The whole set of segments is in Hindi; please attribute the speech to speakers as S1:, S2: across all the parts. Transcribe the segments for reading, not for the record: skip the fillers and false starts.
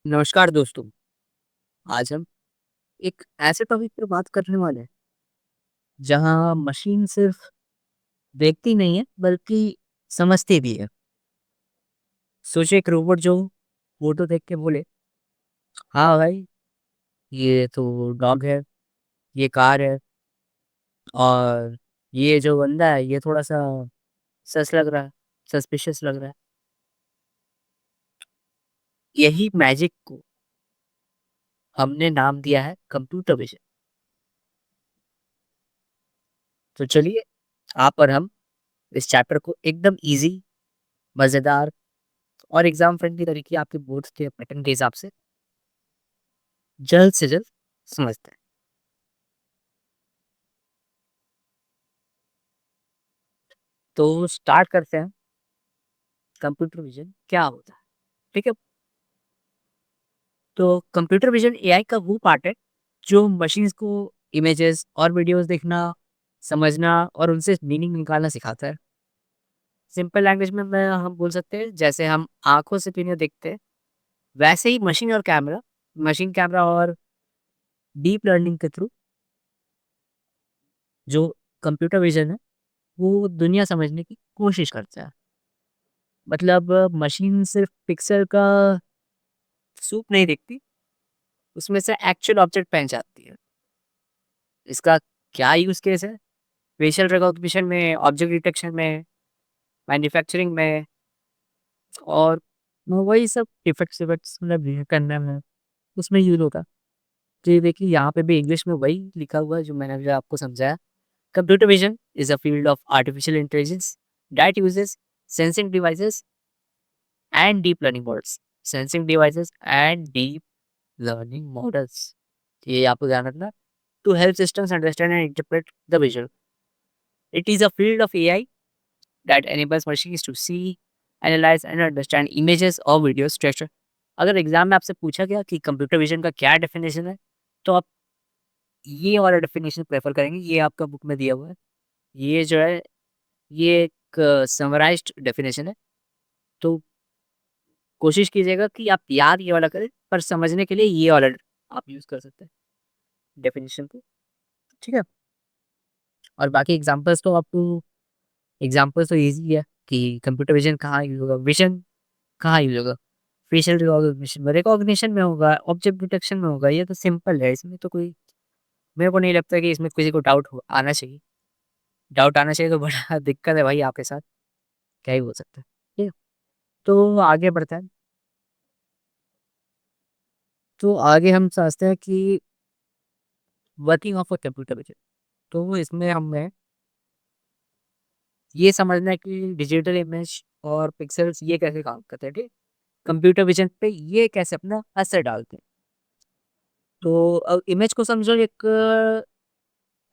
S1: नमस्कार दोस्तों। आज हम एक ऐसे टॉपिक पर बात करने वाले हैं जहां मशीन सिर्फ देखती नहीं है बल्कि समझती भी है। सोचिए एक रोबोट जो फोटो देख के बोले, हाँ भाई, ये तो डॉग है, ये कार है, और ये जो बंदा है ये थोड़ा सा सस लग रहा है, सस्पिशियस लग रहा है। यही मैजिक को हमने नाम दिया है कंप्यूटर विजन। तो चलिए, आप और हम इस चैप्टर को एकदम इजी, मजेदार और एग्जाम फ्रेंडली तरीके आपके बोर्ड के पैटर्न के हिसाब से जल्द से जल्द समझते हैं। तो स्टार्ट करते हैं, कंप्यूटर विजन क्या होता है। ठीक है। तो कंप्यूटर विजन एआई का वो पार्ट है जो मशीन्स को इमेजेस और वीडियोस देखना, समझना और उनसे मीनिंग निकालना सिखाता है। सिंपल लैंग्वेज में मैं हम बोल सकते हैं, जैसे हम आंखों से दुनिया देखते हैं, वैसे ही मशीन कैमरा और डीप लर्निंग के थ्रू जो कंप्यूटर विजन है वो दुनिया समझने की कोशिश करता है। मतलब मशीन सिर्फ पिक्सल का सूप नहीं देखती, उसमें से एक्चुअल ऑब्जेक्ट पहचानती है। इसका क्या यूज़ केस है? फेशियल रिकॉग्निशन में, ऑब्जेक्ट डिटेक्शन में, मैन्युफैक्चरिंग में, और वही सब इफेक्ट्स इफेक्ट्स मतलब ये करने में उसमें यूज़ होता है। तो ये देखिए, यहाँ पे भी इंग्लिश में वही लिखा हुआ है जो मैंने अभी आपको समझाया। Computer vision is a field of artificial intelligence that uses sensing devices and deep learning models. Sensing devices and deep learning models, ये आपको ध्यान रखना, to help systems understand and interpret the visual. It is a field of AI that enables machines to see, analyze and understand images or video structure. अगर एग्जाम में आपसे पूछा गया कि कंप्यूटर विजन का क्या डेफिनेशन है, तो आप ये वाला डेफिनेशन प्रेफर करेंगे। ये आपका बुक में दिया हुआ है। ये जो है, ये एक समराइज्ड डेफिनेशन है। तो कोशिश कीजिएगा कि आप याद ये वाला करें, पर समझने के लिए ये वाला आप यूज कर सकते हैं डेफिनेशन को। ठीक है। और बाकी एग्जाम्पल्स तो ईज़ी है कि कंप्यूटर विज़न कहाँ यूज़ होगा, विज़न कहाँ यूज़ होगा, फेशियल रिकॉग्निशन में होगा, ऑब्जेक्ट डिटेक्शन में होगा। ये तो सिंपल है, इसमें तो कोई, मेरे को नहीं लगता कि इसमें किसी को डाउट हो आना चाहिए। डाउट आना चाहिए तो बड़ा दिक्कत है भाई आपके साथ, क्या ही बोल सकते हैं। ठीक है, तो आगे बढ़ते हैं। तो आगे हम समझते हैं कि working of a computer vision. तो इसमें हमें ये समझना है कि डिजिटल इमेज और पिक्सेल्स ये कैसे काम करते हैं, ठीक? कंप्यूटर विज़न पे ये कैसे अपना असर डालते हैं। तो इमेज को समझो एक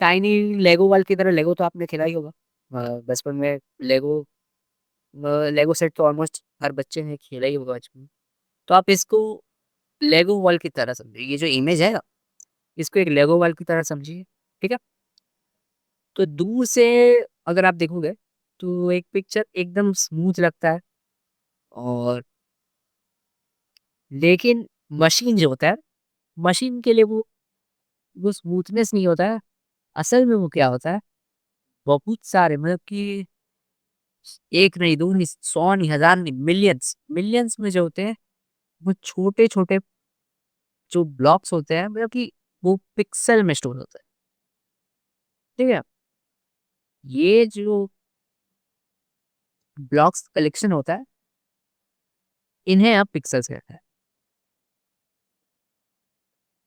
S1: टाइनी लेगो वॉल की तरह। लेगो तो आपने खेला ही होगा बचपन में। लेगो सेट तो ऑलमोस्ट हर बच्चे ने खेला ही होगा बचपन में। तो आप इसको लेगो वॉल की तरह समझिए। ये जो इमेज है ना, इसको एक लेगो वॉल की तरह समझिए। ठीक है। तो दूर से अगर आप देखोगे तो एक पिक्चर एकदम स्मूथ लगता है, और लेकिन मशीन जो होता है, मशीन के लिए वो स्मूथनेस नहीं होता है। असल में वो क्या होता है, बहुत सारे, मतलब कि एक नहीं, दो नहीं, 100 नहीं, 1000 नहीं, मिलियंस मिलियंस में जो होते हैं, वो छोटे-छोटे जो ब्लॉक्स होते हैं, मतलब कि वो पिक्सल में स्टोर होता है। ठीक है? ये जो ब्लॉक्स कलेक्शन होता है, इन्हें आप पिक्सेल्स कहते हैं।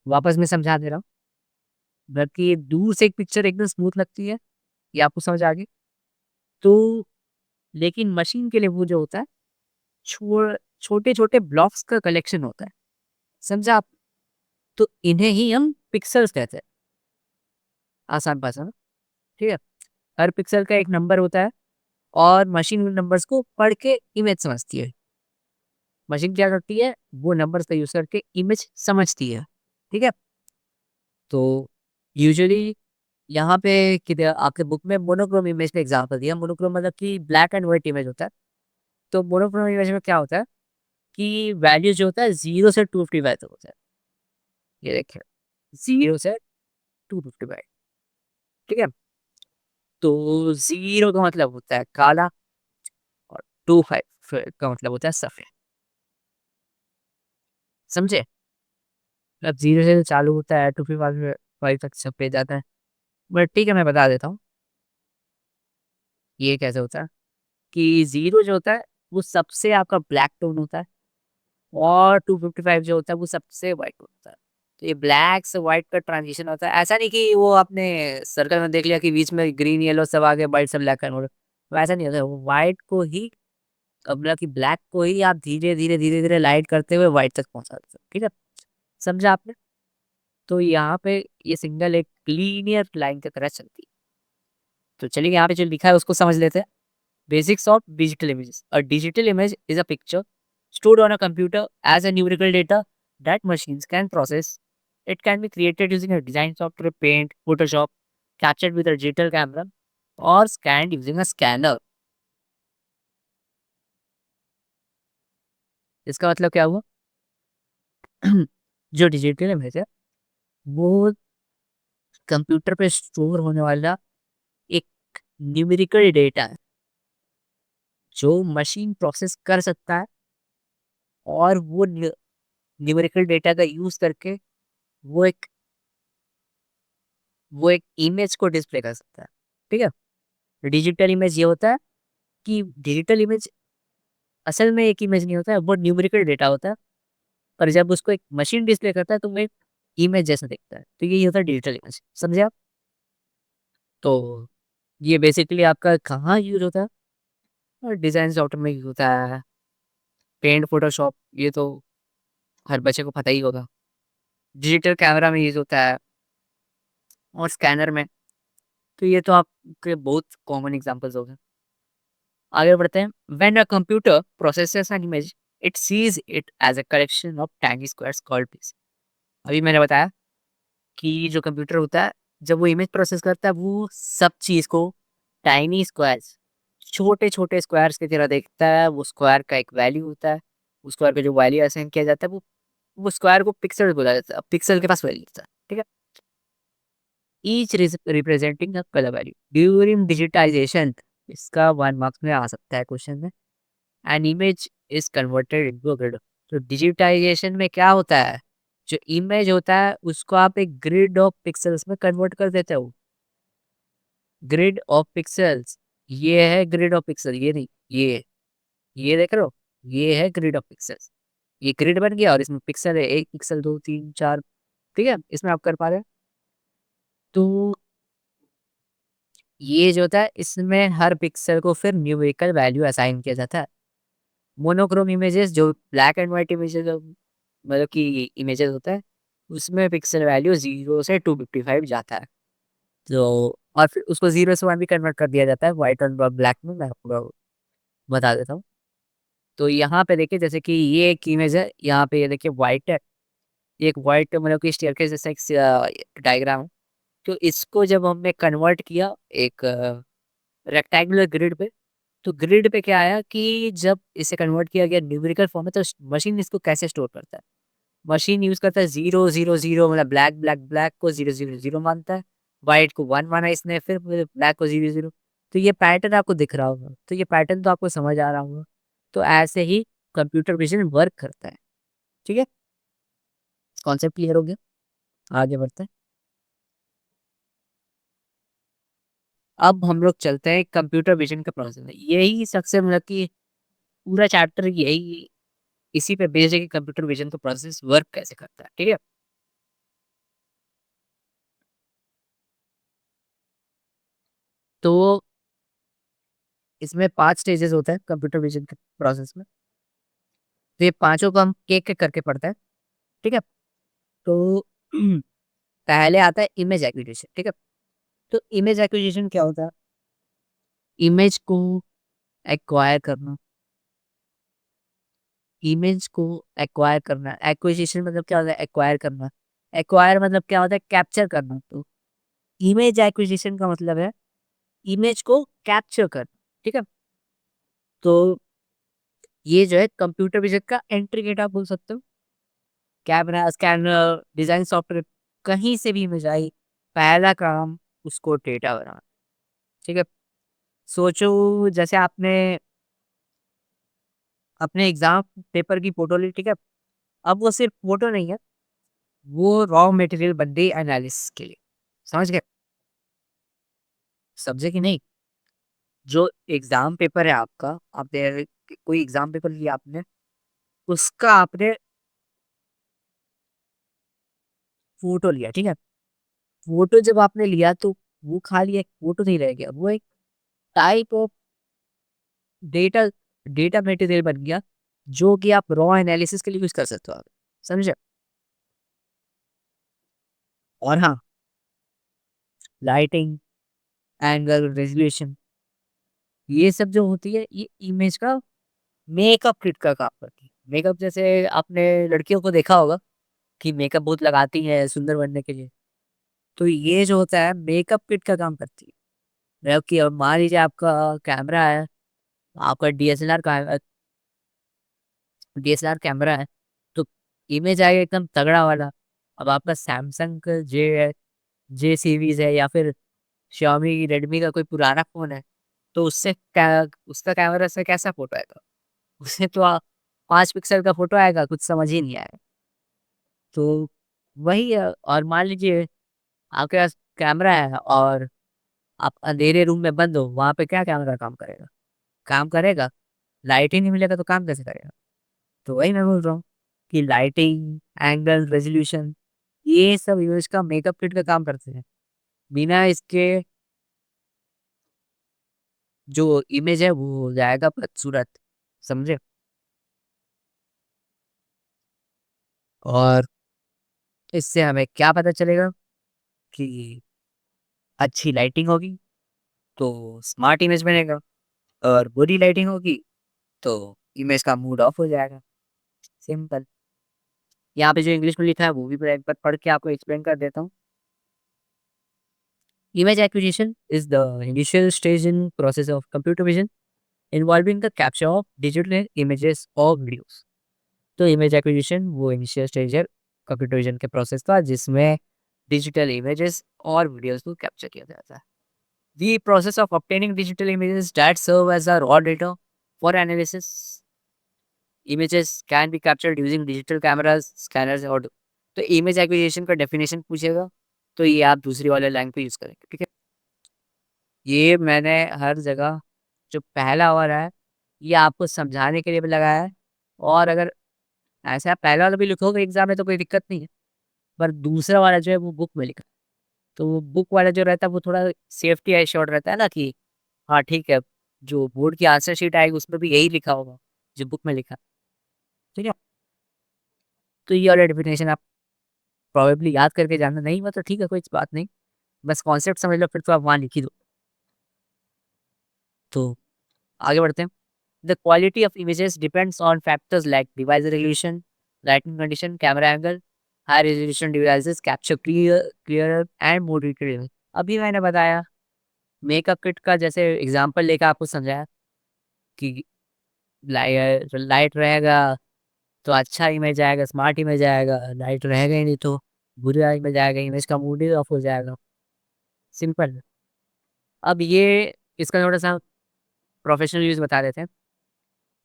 S1: वापस मैं समझा दे रहा हूँ, मतलब कि दूर से एक पिक्चर एकदम स्मूथ लगती है, ये आपको समझ आ गई? तो लेकिन मशीन के लिए वो जो होता है, छोटे-छोटे ब्लॉक्स का कलेक्शन होता है। समझा आप? तो इन्हें ही हम पिक्सेल्स कहते हैं, आसान भाषा में। ठीक है? हर पिक्सल का एक नंबर होता है, और मशीन उन नंबर्स को पढ़ के इमेज समझती है। मशीन क्या करती है, वो नंबर्स का यूज़ करके इमेज समझती है। ठीक है? तो यूजुअली यहाँ पे किधर आपके बुक में मोनोक्रोम इमेज का एग्ज़ाम्पल दिया। मोनोक्रोम मतलब कि ब्लैक एंड व्हाइट इमेज होता है। तो मोनोक्रोम इमेज में क्या होता है, कि वैल्यू जो होता है 0 से 255 तक होता है। ये देखिए 0 से 255, ठीक है? तो 0 का मतलब होता है काला और 25 का मतलब होता है सफ़ेद, समझे? मतलब 0 से चालू होता है 255 तक सफ़ेद आता है। बट ठीक है, मैं बता देता हूँ, ये कैसे होता है कि 0 जो होता है वो सबसे आपका ब्लैक टोन होता है और 255 जो होता है वो सबसे व्हाइट होता है। तो ये ब्लैक से व्हाइट का ट्रांजिशन होता है। ऐसा नहीं कि वो आपने सर्कल में देख लिया कि बीच में ग्रीन, येलो सब आ गए, व्हाइट से ब्लैक एंड व्हाइट, वैसा नहीं होता है। वो व्हाइट को ही मतलब कि ब्लैक को ही आप धीरे-धीरे, धीरे-धीरे लाइट करते हुए व्हाइट तक पहुँचा देते हो, ठीक है? समझा आपने? तो यहाँ पे ये सिग्नल एक लीनियर लाइन की तरह चलती है। तो चलिए यहाँ पे जो लिखा है उसको समझ लेते हैं। Basics of digital images. A digital image is a picture stored on a computer as a numerical data that machines can process. It can be created using a design software, Paint, Photoshop, captured with a digital camera, or scanned using a scanner. इसका मतलब क्या हुआ? जो डिजिटल इमेज है वो कंप्यूटर पे स्टोर होने वाला एक न्यूमेरिकल डेटा है जो मशीन प्रोसेस कर सकता है और वो न्यूमेरिकल डेटा का यूज करके वो एक वो एक इमेज को डिस्प्ले कर सकता है, ठीक है? डिजिटल इमेज ये होता है कि डिजिटल इमेज असल में एक इमेज नहीं होता है, वो न्यूमेरिकल डेटा होता है, पर जब उसको एक मशीन डिस्प्ले करता है तो वो एक इमेज जैसा दिखता है। तो यही होता है डिजिटल इमेज, समझे आप? तो ये बेसिकली आपका कहाँ यूज़ होता है? डिज़ाइन सॉफ्टवेयर में यूज़ होता है, पेंट, फ़ोटोशॉप, ये तो हर बच्चे को पता ही होगा। डिजिटल कैमरा में यूज़ होता है और स्कैनर में, तो ये तो आपके बहुत कॉमन एग्ज़ाम्पल्स हो गए। आगे बढ़ते हैं। When a computer processes an image, it sees it as a collection of tiny squares called पीस। अभी मैंने बताया कि जो कंप्यूटर होता है जब वो इमेज प्रोसेस करता है वो सब चीज़ को टाइनी स्क्वायर्स, छोटे छोटे स्क्वायर्स की तरह देखता है। वो स्क्वायर का एक वैल्यू होता है, उस स्क्वायर का जो वैल्यू असाइन किया जाता है वो स्क्वायर को पिक्सल बोला जाता है। पिक्सल के पास वैल्यू होता है, ठीक है? Each representing a colour value during digitisation. इसका 1 मार्क्स में आ सकता है क्वेश्चन में। An image is converted into a grid. तो डिजिटाइजेशन में क्या होता है, जो इमेज होता है उसको आप एक ग्रिड ऑफ पिक्सेल्स में कन्वर्ट कर देते हो। ग्रिड ऑफ पिक्सेल्स, ये है ग्रिड ऑफ पिक्सल, ये नहीं, ये देख रहे हो, ये है ग्रिड ऑफ पिक्सेल्स। ये ग्रिड बन गया और इसमें पिक्सल है, 1 पिक्सल, 2, 3, 4, ठीक है? इसमें आप कर पा रहे हैं। तो ये जो होता है इसमें हर पिक्सल को फिर न्यूमेरिकल वैल्यू असाइन किया जाता है। मोनोक्रोम इमेजेस जो ब्लैक एंड व्हाइट इमेजेस मतलब कि इमेजेस होता है, उसमें पिक्सल वैल्यू 0 से 255 जाता है। तो और फिर उसको 0 से 1 भी कन्वर्ट कर दिया जाता है व्हाइट और ब्लैक में। मैं आपको बता देता हूँ। तो यहाँ पे देखिए जैसे कि ये एक इमेज है, यहाँ पे ये देखिए व्हाइट है। ये एक व्हाइट मतलब कि स्टेयरकेस जैसा एक डायग्राम है। तो इसको जब हमने कन्वर्ट किया एक रेक्टेंगुलर ग्रिड पे, तो ग्रिड पे क्या आया कि जब इसे कन्वर्ट किया गया न्यूमेरिकल फॉर्म में, तो मशीन इसको कैसे स्टोर करता है? मशीन यूज़ करता है 0, 0, 0 मतलब ब्लैक, ब्लैक, ब्लैक को 0, 0, 0 मानता है, व्हाइट को 1 माना इसने, फिर ब्लैक को 0, 0। तो ये पैटर्न आपको दिख रहा होगा, तो ये पैटर्न तो आपको समझ आ रहा होगा। तो ऐसे ही कंप्यूटर विज़न वर्क करता है, ठीक है? कॉन्सेप्ट क्लियर हो गया? आगे बढ़ते हैं। अब हम लोग चलते हैं कंप्यूटर विज़न के प्रोसेस में। यही सबसे मतलब कि पूरा चैप्टर यही इसी पे बेस्ड है कि कंप्यूटर विज़न का प्रोसेस वर्क कैसे करता है, ठीक है? तो इसमें 5 स्टेजेस होते हैं कंप्यूटर विज़न के प्रोसेस में। तो ये पाँचों को हम एक-एक करके पढ़ते हैं, ठीक है? तो पहले आता है इमेज एक्विजिशन, ठीक है? तो इमेज एक्विजिशन क्या होता है? इमेज को एक्वायर करना, इमेज को एक्वायर करना। एक्विजिशन मतलब क्या होता है? एक्वायर करना। एक्वायर मतलब क्या होता है? कैप्चर करना। तो इमेज एक्विजिशन का मतलब है इमेज को कैप्चर करना, ठीक है? तो ये जो है कंप्यूटर विजन का एंट्री गेट आप बोल सकते हो। कैमरा, स्कैनर, डिज़ाइन सॉफ्टवेयर कहीं से भी इमेज आई, पहला काम उसको डेटा बनाना, ठीक है? सोचो जैसे आपने अपने एग्ज़ाम पेपर की फ़ोटो ली, ठीक है? अब वो सिर्फ़ फ़ोटो नहीं है, वो रॉ मटेरियल बन गई एनालिसिस के लिए। समझ गए? समझे कि नहीं? जो एग्ज़ाम पेपर है आपका, आपने कोई एग्ज़ाम पेपर लिया आपने, उसका आपने फ़ोटो लिया, ठीक है? फ़ोटो जब आपने लिया तो वो खाली एक फ़ोटो नहीं रह गया, वो एक type of data data material बन गया, जो कि आप रॉ एनालिसिस के लिए यूज़ कर सकते हो आप। समझे? और हाँ, लाइटिंग, एंगल, रेज़ोल्यूशन ये सब जो होती है, ये इमेज का मेकअप किट का काम करती है। मेकअप जैसे आपने लड़कियों को देखा होगा कि मेकअप बहुत लगाती हैं सुंदर बनने के लिए। तो ये जो होता है मेकअप किट का काम करती है। मतलब कि अब मान लीजिए आपका कैमरा है, आपका डीएसएलआर कैमरा है, तो इमेज आएगा एकदम तगड़ा वाला। अब आपका सैमसंग का जे सीरीज़ है या फिर शाओमी, रेडमी का कोई पुराना फ़ोन है, तो उसका कैमरा से कैसा फ़ोटो आएगा? उससे तो 5 पिक्सल का फ़ोटो आएगा, कुछ समझ ही नहीं आएगा। तो वही है। और मान लीजिए आपके पास कैमरा है और आप अंधेरे रूम में बंद हो, वहाँ पे क्या कैमरा काम करेगा? काम करेगा? लाइट ही नहीं मिलेगा तो काम कैसे करेगा? तो वही मैं बोल रहा हूँ कि लाइटिंग, एंगल, रेज़ोल्यूशन ये सब इमेज का मेकअप किट का काम करते हैं। बिना इसके जो इमेज है वो हो जाएगा बदसूरत, समझे? और इससे हमें क्या पता चलेगा कि अच्छी लाइटिंग होगी तो स्मार्ट इमेज बनेगा और बुरी लाइटिंग होगी तो इमेज का मूड ऑफ हो जाएगा। सिंपल। यहाँ पे जो इंग्लिश में लिखा है वो भी मैं एक बार पढ़ के आपको एक्सप्लेन कर देता हूँ। Image acquisition is the initial stage in process of computer vision involving the capture of digital images और वीडियोस। तो इमेज एक्विजिशन वो इनिशियल स्टेज है कंप्यूटर विजन के प्रोसेस का, जिसमें डिजिटल इमेजेस और वीडियोस को कैप्चर किया जाता है। The process of obtaining digital images that serve as a raw data for analysis. Images can be captured using digital cameras, scanners और तो इमेज एक्विजिशन का डेफिनेशन पूछेगा तो ये आप दूसरी वाले लाइन पे यूज़ करेंगे, ठीक है? ये मैंने हर जगह जो पहला वाला है ये आपको समझाने के लिए भी लगाया है। और अगर ऐसा आप पहला वाला भी लिखोगे एग्जाम में तो कोई दिक्कत नहीं है, पर दूसरा वाला जो है वो बुक में लिखा है। तो वो बुक वाला जो रहता है वो थोड़ा सेफ्टी एश्योर्ड रहता है ना कि हाँ, ठीक है, जो बोर्ड की आंसर शीट आएगी उसमें भी यही लिखा होगा, जो बुक में लिखा है, ठीक है? तो ये वाला डेफिनेशन आप प्रोबेबली याद करके जाना, नहीं हुआ तो ठीक है, कोई बात नहीं, बस कॉन्सेप्ट समझ लो फिर तो आप वहाँ लिख ही दो। तो आगे बढ़ते हैं। The quality of images depends on factors like device resolution, lighting condition, camera angle, high resolution devices capture clear and more detail image. अभी मैंने बताया मेकअप किट का जैसे एग्ज़ाम्पल लेके आपको समझाया कि लाइट रहेगा तो अच्छा इमेज आएगा, स्मार्ट इमेज आएगा, लाइट रहेगा ही नहीं तो बुरा इमेज आएगा, इमेज का मूड ही ऑफ हो जाएगा, सिंपल। अब ये इसका थोड़ा-सा प्रोफेशनल यूज़ बता देते हैं।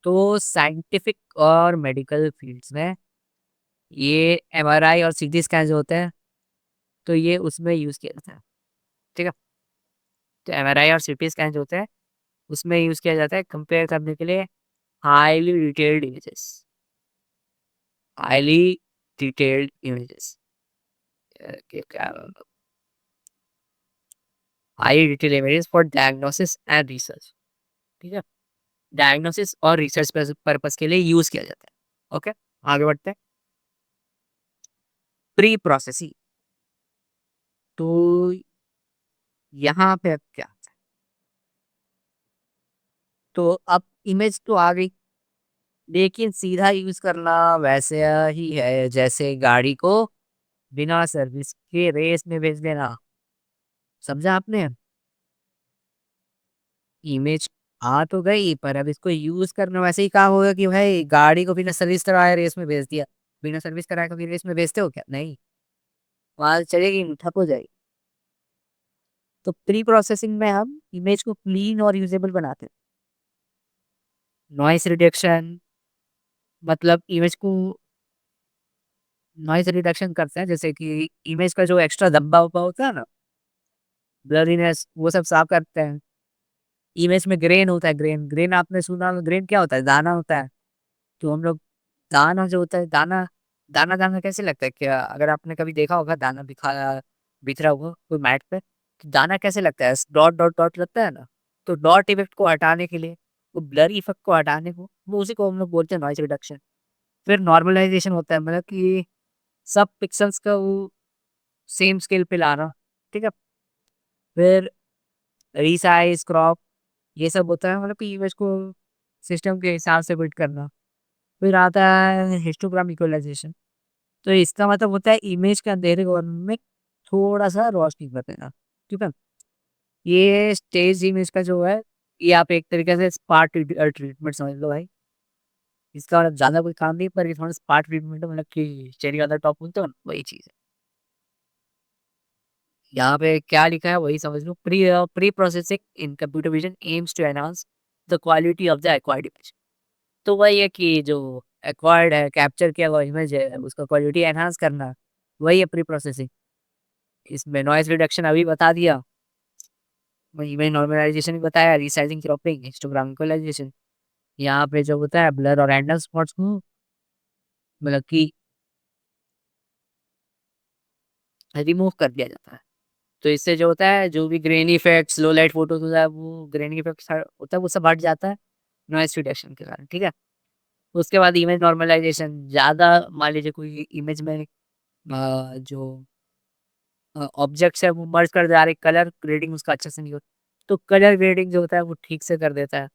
S1: तो साइंटिफिक और मेडिकल फील्ड्स में ये एमआरआई और सीटी स्कैन जो होते हैं, तो ये उसमें यूज़ किया जाता है, ठीक है? तो एमआरआई और सीटी स्कैन जो होते हैं, उसमें यूज़ किया जाता है कंपेयर करने के लिए highly detailed images, highly detailed images के क्या high detail images for diagnosis and research, ठीक है? डायग्नोसिस और रिसर्च पर्पस के लिए यूज़ किया जाता है। ओके, आगे बढ़ते हैं। प्री प्रोसेसिंग, तो यहाँ पे अब क्या, तो अब इमेज तो आ गई, लेकिन सीधा यूज़ करना वैसे ही है जैसे गाड़ी को बिना सर्विस के रेस में भेज देना। समझा आपने? इमेज आ तो गई, पर अब इसको यूज करना वैसे ही काम होगा कि भाई गाड़ी को बिना सर्विस कराए रेस में भेज दिया। बिना सर्विस कराए कभी रेस में भेजते हो क्या? नहीं, वहां चलेगी नहीं, ठप हो जाएगी। तो प्री प्रोसेसिंग में हम इमेज को क्लीन और यूजेबल बनाते हैं। नॉइस रिडक्शन, मतलब इमेज को नॉइस रिडक्शन करते हैं, जैसे कि इमेज का जो एक्स्ट्रा धब्बा वब्बा होता है ना, ब्लरीनेस, वो सब साफ करते हैं। इमेज में ग्रेन होता है, ग्रेन ग्रेन आपने सुना, ग्रेन क्या होता है? दाना होता है। तो हम लोग दाना जो होता है, दाना दाना दाना कैसे लगता है? क्या अगर आपने कभी देखा होगा दाना बिखरा हुआ कोई मैट पे, तो दाना कैसे लगता है? डॉट डॉट डॉट लगता है ना। तो डॉट इफेक्ट को हटाने के लिए, वो ब्लर इफेक्ट को हटाने को, वो उसी को हम लोग बोलते हैं नॉइज रिडक्शन। फिर नॉर्मलाइजेशन होता है, मतलब कि सब पिक्सल्स का वो सेम स्केल पे लाना। ठीक है। फिर रीसाइज, क्रॉप, ये सब होता है, मतलब कि इमेज को सिस्टम के हिसाब से बिल्ड करना। फिर आता है हिस्टोग्राम इक्वलाइजेशन। तो इसका मतलब होता है इमेज के अंधेरे कोण में थोड़ा सा रोशनी कर देना। ठीक है। ये स्टेज इमेज का जो है, ये आप एक तरीके से स्पार्क ट्रीटमेंट समझ लो भाई। इसका मतलब ज्यादा कोई काम नहीं, पर ये थोड़ा स्पार्क ट्रीटमेंट है, मतलब कि चेरी वाला टॉप बोलते हो ना, वही चीज है। यहाँ पे क्या लिखा है वही समझ लो। Preprocessing in computer vision aims to enhance the quality of the acquired image. तो वही है कि जो एक्वायर्ड है, कैप्चर किया हुआ इमेज है, उसका क्वालिटी एनहांस करना, वही है प्री प्रोसेसिंग। इसमें नॉइज रिडक्शन अभी बता दिया, वही इमेज नॉर्मलाइजेशन भी बताया, रिसाइजिंग, क्रॉपिंग, हिस्टोग्राम इक्वलाइजेशन। यहाँ पे जो होता है ब्लर और रैंडम स्पॉट्स को, मतलब कि रिमूव कर दिया जाता है। तो इससे जो होता है, जो भी ग्रेन इफेक्ट्स, लो लाइट फोटोज होता है, वो ग्रेन इफेक्ट्स होता है, वो सब हट जाता है नॉइस रिडक्शन के कारण। ठीक है। उसके बाद इमेज नॉर्मलाइजेशन, ज़्यादा मान लीजिए कोई इमेज में जो ऑब्जेक्ट्स है वो मर्ज कर जा रहे, कलर ग्रेडिंग उसका अच्छे से नहीं होता, तो कलर ग्रेडिंग जो होता है वो ठीक से कर देता है।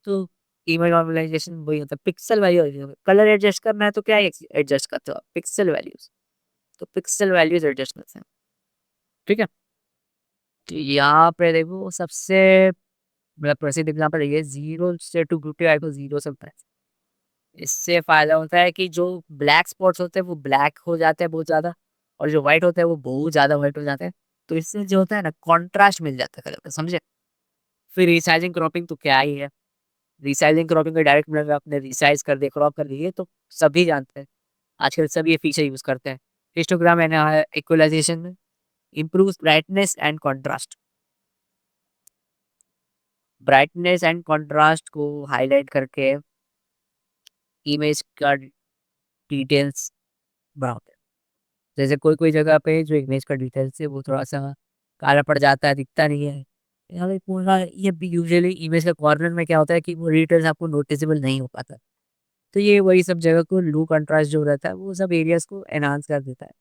S1: तो इमेज नॉर्मलाइजेशन वही होता है। पिक्सल वैल्यू, कलर एडजस्ट करना है तो क्या एडजस्ट करते हो? Pixel values. तो पिक्सल वैल्यूज एडजस्ट करते हैं। ठीक है। तो यहाँ पे देखो सबसे मतलब प्रसिद्ध एग्जाम्पल ये, जीरो से 250 आई को जीरो से होता है। इससे फायदा होता है कि जो ब्लैक स्पॉट्स होते हैं वो ब्लैक हो जाते हैं बहुत ज्यादा, और जो व्हाइट होते हैं वो बहुत ज्यादा व्हाइट हो जाते हैं। तो इससे जो होता है ना, कॉन्ट्रास्ट मिल जाता है कलर का, समझे? फिर रिसाइजिंग क्रॉपिंग तो क्या ही है। रिसाइजिंग क्रॉपिंग को डायरेक्ट मतलब आपने रिसाइज कर दिया, क्रॉप कर दिया, तो सभी जानते हैं, आजकल सब ये फीचर यूज करते हैं। हिस्टोग्राम एंड इक्वलाइजेशन में improves brightness and contrast. Brightness and contrast को हाईलाइट करके इमेज का डिटेल्स बढ़ाते हैं। जैसे कोई कोई जगह पे जो इमेज का डिटेल्स है वो थोड़ा सा काला पड़ जाता है, दिखता नहीं है। यहाँ पे पूरा ये यूजुअली इमेज के कॉर्नर में क्या होता है कि वो डिटेल्स आपको नोटिसेबल नहीं हो पाता। तो ये वही सब जगह को लो कंट्रास्ट जो रहता है वो सब एरियाज को एनहांस कर देता है।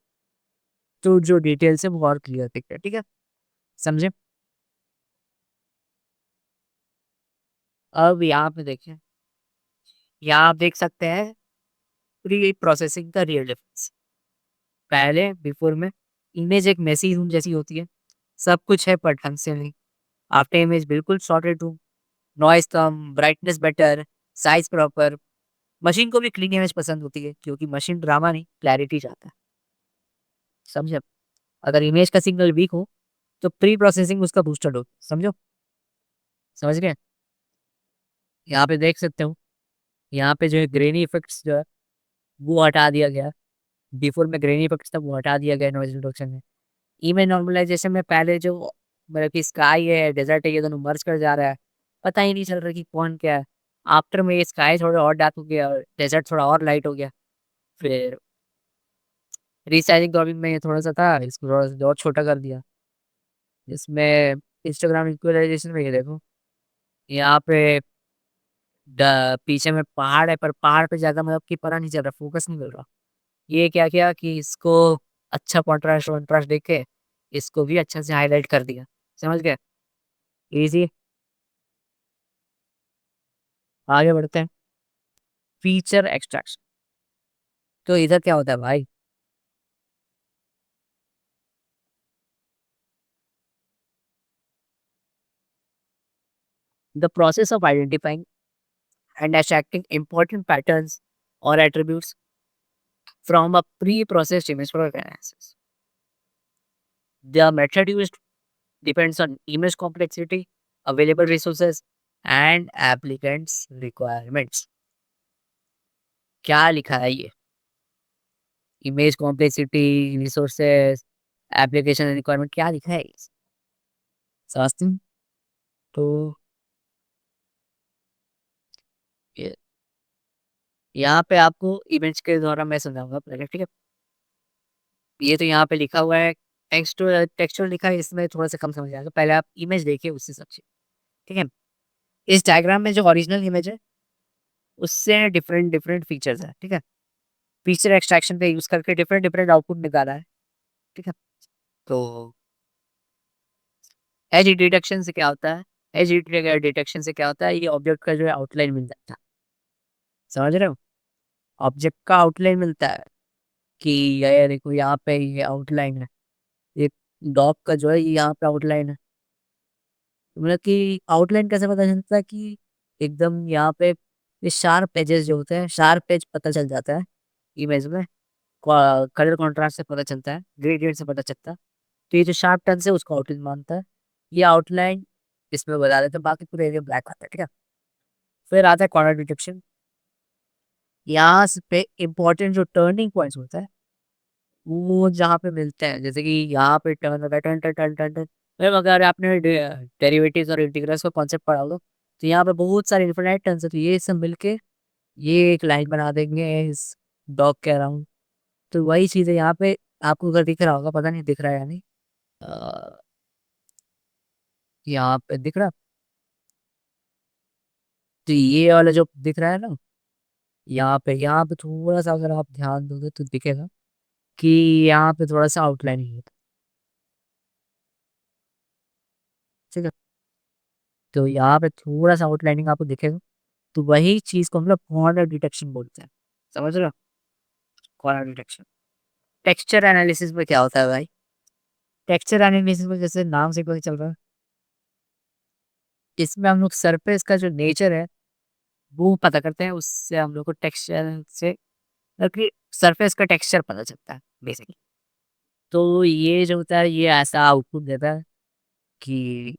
S1: तो जो डिटेल्स है वो और क्लियर दिखता है। ठीक है, समझे? अब यहाँ पे देखिए, यहाँ आप देख सकते हैं प्री प्रोसेसिंग का रियल डिफरेंस। पहले बिफोर में इमेज एक मेसी रूम जैसी होती है, सब कुछ है पर ढंग से नहीं। आफ्टर इमेज बिल्कुल सॉर्टेड रूम, नॉइस कम, brightness better, size proper. Machine को भी क्लीन इमेज पसंद होती है, क्योंकि मशीन ड्रामा नहीं क्लैरिटी चाहता है। समझे? अगर इमेज का सिग्नल वीक हो तो प्री प्रोसेसिंग उसका बूस्टर हो, समझो? समझ गए? यहाँ पे देख सकते हो, यहाँ पे जो है ग्रेनी इफेक्ट्स जो है वो हटा दिया गया। बिफोर में ग्रेनी इफेक्ट्स था वो हटा दिया गया नॉइज रिडक्शन में। इमेज नॉर्मलाइजेशन में पहले जो मतलब कि स्काई है, डेजर्ट है, ये दोनों मर्ज कर जा रहा है, पता ही नहीं चल रहा कि कौन क्या है। आफ्टर में ये स्काई थोड़ा और डार्क हो गया और डेजर्ट थोड़ा और लाइट हो गया। फिर रीसाइजिंग क्रॉपिंग में ये थोड़ा सा था, इसको थोड़ा सा और छोटा कर दिया। इसमें इंस्टाग्राम इक्वलाइजेशन में ये देखो, यहाँ पे पीछे में पहाड़ है, पर पहाड़ पे ज्यादा मतलब कि पता नहीं चल रहा, फोकस नहीं मिल रहा। ये क्या किया कि इसको अच्छा कॉन्ट्रास्ट वॉन्ट्रास्ट देके इसको भी अच्छा से हाईलाइट कर दिया। समझ गए? इजी। आगे बढ़ते हैं। Feature extraction. तो इधर क्या होता है भाई? The process of identifying and extracting important patterns or attributes from a pre-processed image for analysis. The method used depends on image complexity, available resources, and applicants' requirements. क्या लिखा है ये? Image complexity, resources, application requirement क्या लिखा है? समझते हैं? तो ये यहाँ पे आपको इमेज के द्वारा मैं समझाऊँगा पहले, ठीक है? ये तो यहाँ पे लिखा हुआ है, टेक्स्चुअल लिखा है, इसमें थोड़ा-सा कम समझ आएगा। पहले आप इमेज देखिए उससे समझिए, ठीक है? इस डायग्राम में जो ओरिजिनल इमेज है, उससे डिफरेंट डिफरेंट फीचर्स हैं, ठीक है? फीचर एक्सट्रैक्शन का यूज़ करके डिफरेंट डिफरेंट आउटपुट निकाला है, ठीक है? तो एज डिटेक्शन से क्या होता है? एज डिटेक्शन से क्या होता है? ये ऑब्जेक्ट का जो है आउटलाइन मिल जाता है। समझ रहे हो? ऑब्जेक्ट का आउटलाइन मिलता है कि ये देखो यहाँ पे ये आउटलाइन है। ये डॉग का जो है ये यहाँ पे आउटलाइन है। मतलब कि आउटलाइन कैसे पता चलता है कि एकदम यहाँ पे ये शार्प एजेस जो होते हैं, शार्प एज पता चल जाता है इमेज में। कलर कॉन्ट्रास्ट से पता चलता है, ग्रेडियंट से पता चलता है। तो ये जो शार्प टर्न्स है उसको आउटलाइन मानता है। ये आउटलाइन इसमें बता देते हैं, बाकी पूरे एरिया ब्लैक आता है, ठीक है? फिर आता है कॉर्नर डिटेक्शन। यहाँ पे इम्पोर्टेंट जो टर्निंग पॉइंट्स होता है, वो जहाँ पे मिलते हैं, जैसे कि यहाँ पे टर्न होता है, turn turn turn turn turn. मतलब अगर आपने डेरिवेटिव्स और इंटीग्रल्स का कॉन्सेप्ट पढ़ा हो, तो यहाँ पे बहुत सारे इन्फिनाइट टर्न्स है, तो ये सब मिलके ये एक लाइन बना देंगे इस डॉग के अराउंड। तो वही चीज़ है यहाँ पे, आपको अगर दिख रहा होगा, पता नहीं दिख रहा है या नहीं। अ, यहाँ पे दिख रहा, तो ये वाला जो दिख रहा है ना, यहाँ पे थोड़ा सा अगर आप ध्यान दोगे तो दिखेगा कि यहाँ पे थोड़ा सा आउटलाइनिंग है, ठीक है? तो यहाँ पे थोड़ा सा आउटलाइनिंग आपको दिखेगा, तो वही चीज़ को हम लोग कॉर्नर डिटेक्शन बोलते हैं। समझ रहे हो? Corner detection. टेक्सचर एनालिसिस में क्या होता है भाई? टेक्सचर एनालिसिस में जैसे नाम से पता चल रहा है, इसमें हम लोग सरफेस का जो नेचर है वो पता करते हैं, उससे हम लोग को टेक्सचर से मतलब कि सरफेस का टेक्सचर पता चलता है बेसिकली। तो ये जो होता है ये ऐसा आउटपुट देता है कि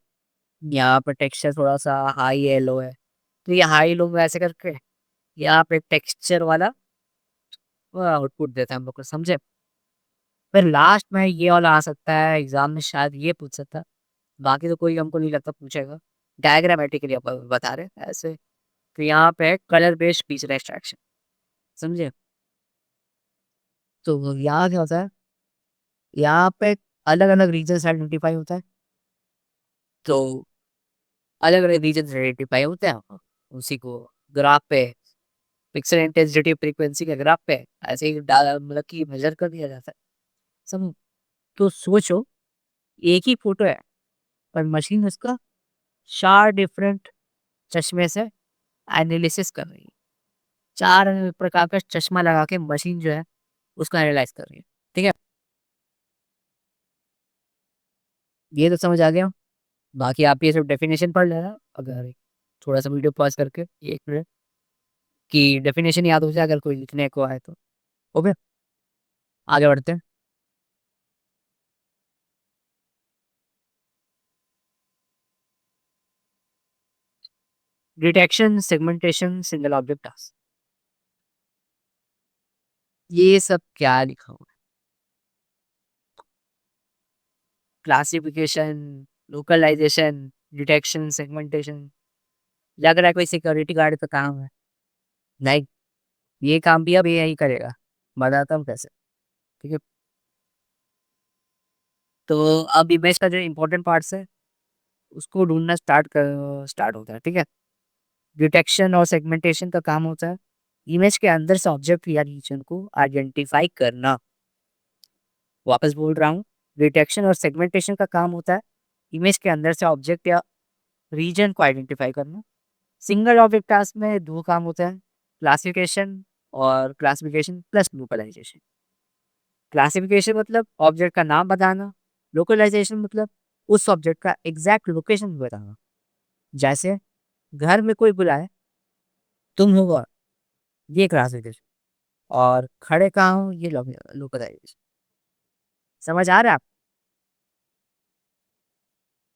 S1: यहाँ पर टेक्सचर थोड़ा सा हाई है, लो है। तो ये हाई लो में ऐसे करके यहाँ पे टेक्सचर वाला वो आउटपुट देता है हम लोग को, समझे? फिर लास्ट में ये वाला आ सकता है एग्जाम में, शायद ये पूछ सकता है। बाकी तो कोई हमको नहीं लगता पूछेगा। डायग्रामेटिकली आप बता रहे हैं ऐसे। तो यहाँ पे कलर बेस्ड फीचर एक्सट्रैक्शन, समझे? तो यहाँ क्या होता है, यहाँ पे अलग अलग रीजन आइडेंटिफाई होता है। तो अलग अलग रीजन आइडेंटिफाई होते हैं, उसी को ग्राफ पे पिक्सल इंटेंसिटी फ्रीक्वेंसी के ग्राफ पे ऐसे ही मतलब कि मेजर कर दिया जाता है, समझ? तो सोचो, एक ही फोटो है पर मशीन उसका 4 डिफरेंट चश्मे से एनालिसिस कर रही है। 4 प्रकार का चश्मा लगा के मशीन जो है उसको एनालाइज़ कर रही है, ठीक है? ये तो समझ आ गया। बाकी आप ये सब डेफिनेशन पढ़ लेना, अगर थोड़ा-सा वीडियो पॉज़ करके 1 मिनट कि डेफिनेशन याद हो जाए अगर कोई लिखने को आए तो। ओके, आगे बढ़ते हैं। Detection, segmentation, single object task. ये सब क्या लिखा हुआ है? Classification, localisation, detection, segmentation. लग रहा है कोई सिक्योरिटी गार्ड का काम है। नहीं, ये काम भी अब एआई करेगा। बताता हूँ कैसे, ठीक है? तो अब इमेज का जो इम्पोर्टेंट पार्ट्स है, उसको ढूँढना स्टार्ट होता है, ठीक है? डिटेक्शन और सेगमेंटेशन का काम होता है, इमेज के अंदर से ऑब्जेक्ट या रीजन को आइडेंटिफ़ाई करना। वापस बोल रहा हूँ, डिटेक्शन और सेगमेंटेशन का काम होता है, इमेज के अंदर से ऑब्जेक्ट या रीजन को आइडेंटिफ़ाई करना। सिंगल ऑब्जेक्ट टास्क में 2 काम होते हैं, क्लासिफिकेशन और क्लासिफिकेशन प्लस लोकलाइज़ेशन। क्लासिफिकेशन मतलब ऑब्जेक्ट का नाम बताना, लोकलाइज़ेशन मतलब उस ऑब्जेक्ट का एग्ज़ैक्ट लोकेशन बताना। जैसे घर में कोई बुलाए, तुम हो कौन, ये क्लासिफिकेशन। और खड़े कहाँ हो, ये लोकलाइजेशन। समझ आ रहा है आप?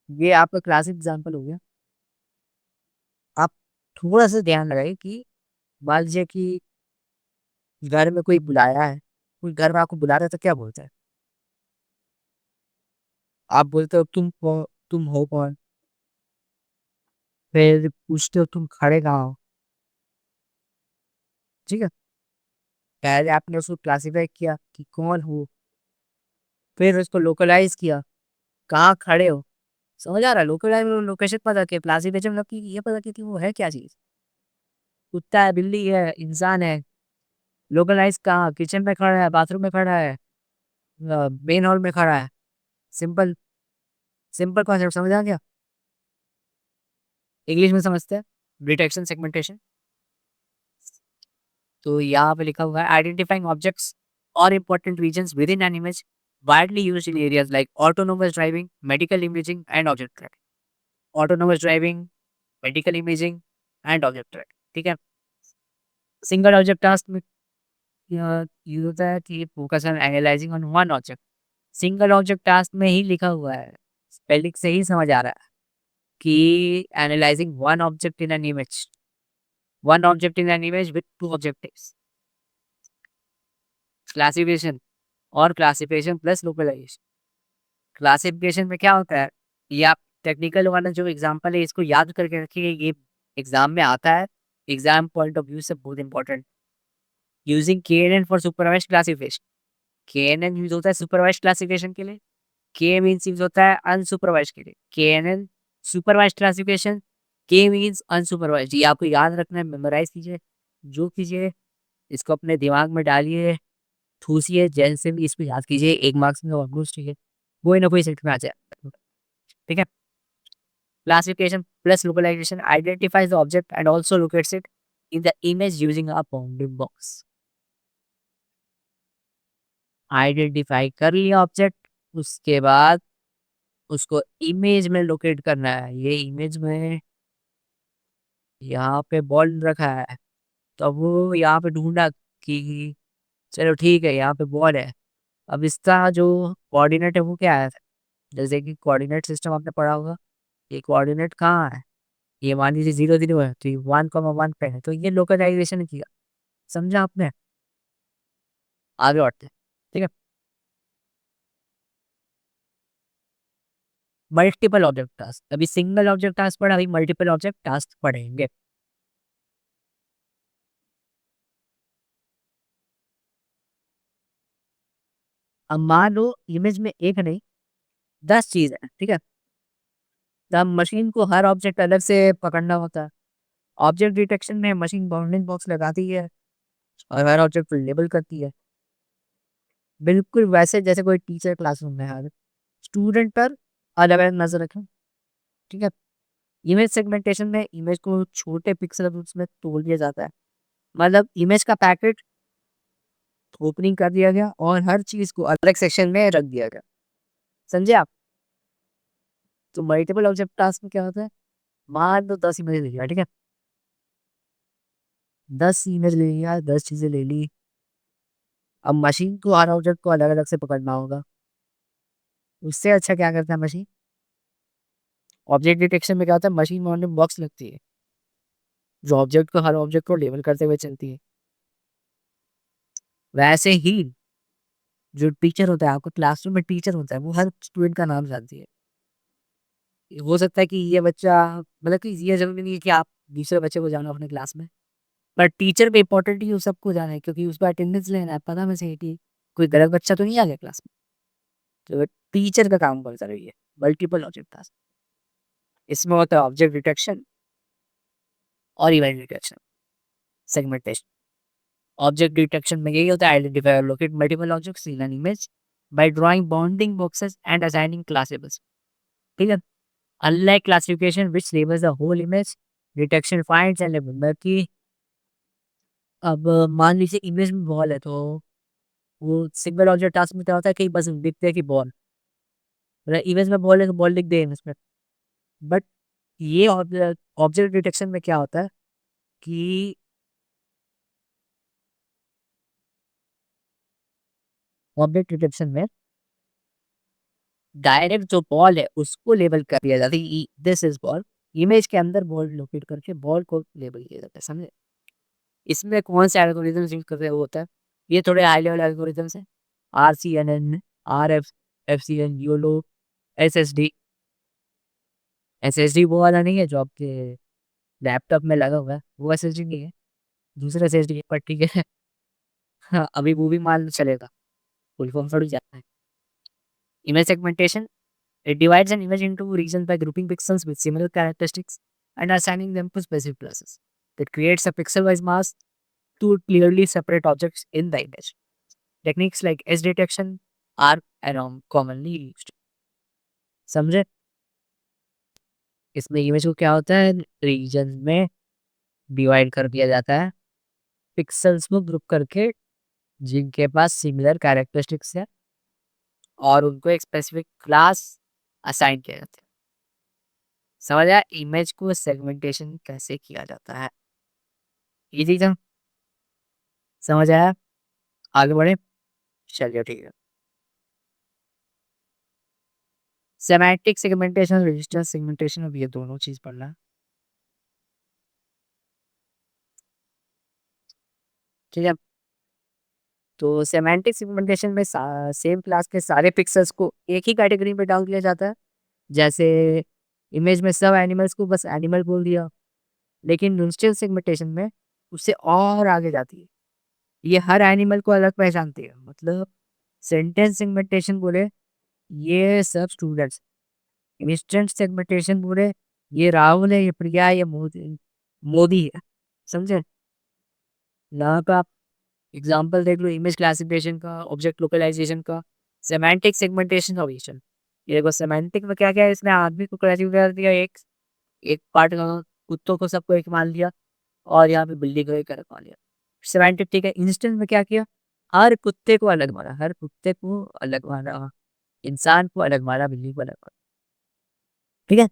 S1: ये आपका क्लासिक एग्जाम्पल हो गया। आप थोड़ा सा ध्यान लगाइए कि मान लीजिए कि घर में कोई बुलाया है, कोई घर में आपको बुला रहा है तो क्या बोलता है? आप बोलते हो तुम हो कौन, फिर पूछते हो तुम खड़े कहाँ हो। ठीक है, पहले आपने उसको क्लासिफाई किया कि कौन हो, फिर उसको लोकलाइज किया, कहाँ खड़े हो। समझ आ रहा है? लोकलाइज में लोकेशन पता किया, क्लासिफिकेशन मतलब कि ये पता किया कि वो है क्या चीज। कुत्ता है, बिल्ली है, इंसान है। लोकलाइज कहाँ, किचन में खड़ा है, बाथरूम में खड़ा है, मेन हॉल में खड़ा है। सिंपल, सिंपल कॉन्सेप्ट समझ आ गया? इंग्लिश में समझते हैं, डिटेक्शन सेगमेंटेशन। तो यहाँ पे लिखा हुआ है आइडेंटिफाइंग ऑब्जेक्ट्स और important regions within an image, widely used in areas like autonomous driving, medical imaging, and object tracking. Autonomous driving, medical imaging, and object tracking. ठीक है। सिंगल ऑब्जेक्ट टास्क में यूज होता है कि focus on analysing on one object. Single object task में ही लिखा हुआ है, स्पेलिंग से ही समझ आ रहा है कि analysing one object in an image, one object in an image with two objectives. Classification और क्लासिफिकेशन प्लस लोकलाइजेशन। क्लासिफिकेशन में क्या होता है, ये आप टेक्निकल वाला जो एग्जांपल है इसको याद करके रखिए, ये एग्जाम में आता है। एग्जाम पॉइंट ऑफ व्यू से बहुत important. Using KNN for supervised classification. KNN use होता है सुपरवाइज्ड क्लासिफिकेशन के लिए, के मीन्स यूज होता है अनसुपरवाइज्ड के लिए। KNN सुपरवाइज्ड क्लासिफिकेशन, के मीन्स अनसुपरवाइज्ड। ये आपको याद रखना है, मेमोराइज कीजिए, जो कीजिए इसको अपने दिमाग में डालिए, ठूसिए, जैसे भी इसको याद कीजिए, 1 मार्क्स में ऑलमोस्ट ठीक है, कोई ना कोई सेट में आ जाए। ठीक है। Classification plus localization identifies the object and also locates it in the image using a bounding box. Identify कर लिया ऑब्जेक्ट, उसके बाद उसको इमेज में लोकेट करना है। ये इमेज में यहाँ पे बॉल रखा है, तो वो यहाँ पे ढूंढा कि चलो ठीक है यहाँ पे बॉल है। अब इसका जो कोऑर्डिनेट है वो क्या है, जैसे कि कोऑर्डिनेट सिस्टम आपने पढ़ा होगा, ये कोऑर्डिनेट कहाँ है, ये मान लीजिए 0 0 है तो ये 1 1 पे है, तो ये लोकलाइजेशन किया। समझा आपने? आगे बढ़ते हैं। ठीक है। मल्टीपल ऑब्जेक्ट टास्क, अभी सिंगल ऑब्जेक्ट टास्क पढ़ा, अभी मल्टीपल ऑब्जेक्ट टास्क पढ़ेंगे। अब मान लो इमेज में एक नहीं 10 चीज है। ठीक है, तब मशीन को हर ऑब्जेक्ट अलग से पकड़ना होता है। ऑब्जेक्ट डिटेक्शन में मशीन बाउंडिंग बॉक्स लगाती है और हर ऑब्जेक्ट को लेबल करती है, बिल्कुल वैसे जैसे कोई टीचर क्लासरूम में है, स्टूडेंट पर अलग अलग नजर रखें। ठीक है। इमेज सेगमेंटेशन में इमेज को छोटे पिक्सल ग्रुप्स में तोड़ दिया जाता है, मतलब इमेज का पैकेट ओपनिंग कर दिया गया और हर चीज को अलग सेक्शन में रख दिया गया। समझे आप? तो मल्टीपल ऑब्जेक्ट टास्क में क्या होता है, मान लो 10 इमेज ले लिया। ठीक है, 10 इमेज ले लिया, 10 चीजें ले ली। अब मशीन को हर ऑब्जेक्ट को अलग अलग से पकड़ना होगा। उससे अच्छा क्या करता है मशीन, ऑब्जेक्ट डिटेक्शन में क्या होता है, मशीन बाउंडिंग बॉक्स लगती है जो ऑब्जेक्ट को हर ऑब्जेक्ट को लेबल करते हुए चलती है। वैसे ही जो टीचर होता है, आपको क्लासरूम में टीचर होता है, वो हर स्टूडेंट का नाम जानती है। हो सकता है कि ये बच्चा, मतलब कि ये जरूरी नहीं है कि आप दूसरे बच्चे को जानो अपने क्लास में, पर टीचर भी इंपॉर्टेंट ही सबको जाना है, क्योंकि उसका अटेंडेंस लेना है, पता में से कि कोई गलत बच्चा तो नहीं आ गया क्लास में। तो टीचर का काम कौन सा रही है, मल्टीपल ऑब्जेक्ट टास्क। इसमें होता है ऑब्जेक्ट डिटेक्शन और event detection, segmentation. Object detection में यही होता है, आइडेंटिफाई और locate multiple objects in an image by drawing bounding boxes and assigning class labels. ठीक है। Unlike classification which labels the whole image, detection finds and label, मतलब कि अब मान लीजिए इमेज में बॉल है, तो वो सिंगल ऑब्जेक्ट टास्क में क्या होता है कि बस दिखते है कि बॉल, मतलब इमेज में बॉल है तो बॉल लिख दे इमेज में। बट ये ऑब्जेक्ट डिटेक्शन में क्या होता है कि ऑब्जेक्ट डिटेक्शन में डायरेक्ट जो बॉल है उसको लेबल कर दिया जाता है, दिस इज बॉल। इमेज के अंदर बॉल लोकेट करके बॉल को लेबल किया जाता है, समझे? इसमें कौन से एल्गोरिदम यूज कर रहे हैं वो होता है, ये थोड़े हाई लेवल एल्गोरिदम्स है। RCNN, RFFCN, YOLO, SSD। SSD वो वाला नहीं है जो आपके लैपटॉप में लगा हुआ है, वो SSD नहीं है, दूसरा SSD है, पर ठीक है। हाँ, अभी वो भी मान लो चलेगा, फुल फॉर्म थोड़ी जाता है। Image segmentation, it divides an image into regions by grouping pixels with similar characteristics and assigning them to specific classes. It creates a pixel-wise mask to clearly separate objects in the image. Techniques like edge detection are around commonly used. समझे? इसमें इमेज को क्या होता है, रीजन में डिवाइड कर दिया जाता है, पिक्सल्स को ग्रुप करके जिनके पास सिमिलर कैरेक्टरिस्टिक्स है और उनको एक स्पेसिफिक क्लास असाइन किया जाता है। समझ आया इमेज को सेगमेंटेशन कैसे किया जाता है? इजी था, समझ आया? आगे बढ़े, चलिए ठीक है। सेमेंटिक सेगमेंटेशन, रजिस्टर सेगमेंटेशन, अब ये दोनों चीज पढ़ना है, ठीक है? तो सेमेंटिक सेगमेंटेशन में सेम क्लास के सारे पिक्सेल्स को एक ही कैटेगरी में डाल दिया जाता है। जैसे इमेज में सब एनिमल्स को बस एनिमल बोल दिया, लेकिन न्यूस्टल सेगमेंटेशन में उससे और आगे जाती है, ये हर एनिमल को अलग पहचानती है। मतलब सेंटेंस सेगमेंटेशन बोले ये सब स्टूडेंट्स, इंस्टेंट सेगमेंटेशन बोले ये राहुल है, ये प्रिया है, ये मोदी मोदी है, समझे? यहाँ का एग्जांपल देख लो, इमेज क्लासिफिकेशन का, ऑब्जेक्ट लोकलाइजेशन का, सेमांटिक सेगमेंटेशन का विजन। ये देखो सेमांटिक में क्या क्या है, इसने आदमी को क्लासिफाई कर दिया, एक एक पार्ट का, कुत्तों को सबको एक मान लिया, और यहाँ पे बिल्ली को एक अलग मान लिया। सेमांटिक ठीक है, इंस्टेंट में क्या किया, हर कुत्ते को अलग माना, हर कुत्ते को अलग माना, इंसान को अलग माना, बिल्ली को अलग माना, ठीक है?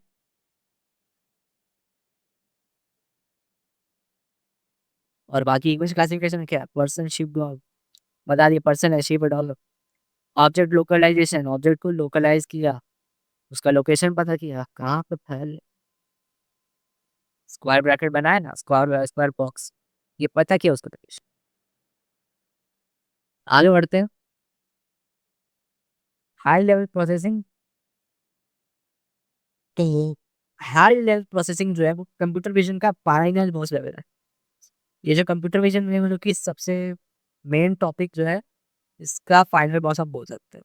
S1: और बाकी इमेज क्लासिफिकेशन में क्या, पर्सन शिप डॉग, बता दिए पर्सन है, ship dog. Object localisation, object को लोकलाइज किया, उसका लोकेशन पता किया, कहाँ पे फैल, स्क्वायर ब्रैकेट बनाया ना, स्क्वायर स्क्वायर बॉक्स, ये पता किया उसका लोकेशन। आगे बढ़ते हैं। हाई लेवल प्रोसेसिंग, तो हाई लेवल प्रोसेसिंग जो है वो कंप्यूटर विजन का फाइनल बॉस लेवल है। ये जो कंप्यूटर विजन में मतलब कि सबसे मेन टॉपिक जो है, इसका फाइनल बॉस आप बोल सकते हैं।